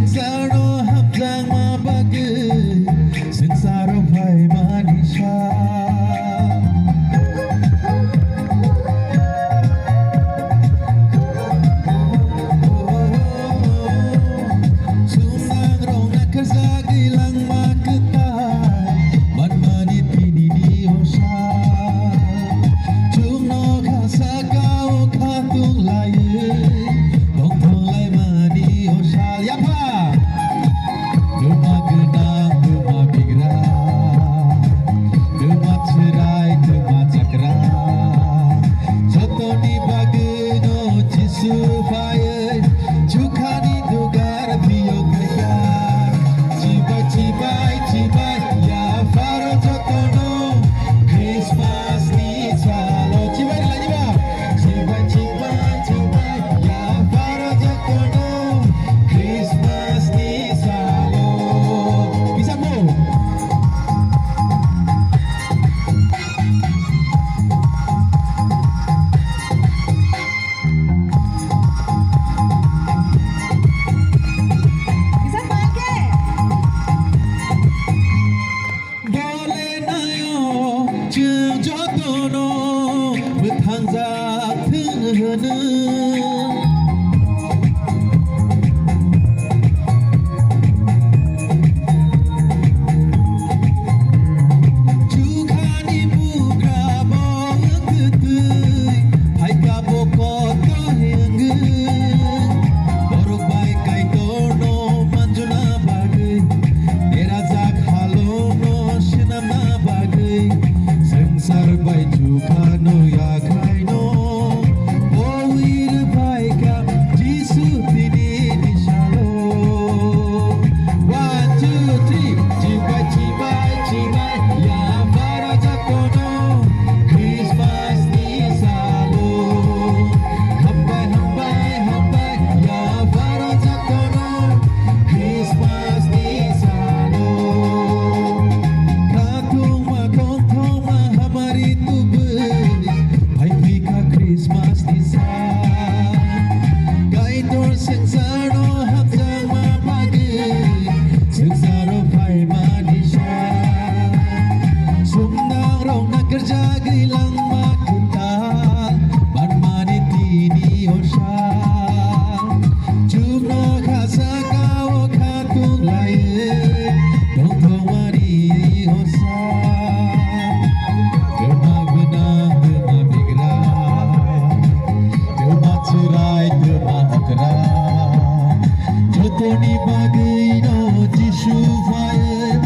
sengsara hamzang mabaga sengsara bhai manisha sumang rong nak kerzagilang maketai manmani tini di hosa jumno khasa kau khatung laye dong thong lai mani hosa ya pa duma genang duma bigra duma cerai duma cakra jotoni bageno jisu faye jukhani dugar biyo kaya cibai cibai cibai ya faro jotono Christmas ni chalo cibai lagi ba cibai cibai cibai ya faro jotono Christmas ni chalo bisa mo Bisa pakai. Boleh nayo jeung jotono betangza teuneuna Jukhani bugra bong teuteui hai kabokot heunggeun borok baik kai tono manjuna bagai derazak halono senamna bagai sengsar bai jukhano ya kaino bowir bai ka jisu tini disalo 1 2 3 cibai cibai cibai ya para jatono Christmas ni salo hambai hambai hambai ya para jatono Christmas ni salo katung ma kontong ma hamari tubeli hai pika Christmas ni sa gaitor sengsaro hamzang ma pagi sengsaro bhai manisha sumdang rong nak kerja gilang makutal barmani tini hosa jumno khasa kau khatung laye dong thong mari hosa dema benang dema bigra dema cerai dema okra jotoni bagino jisu faye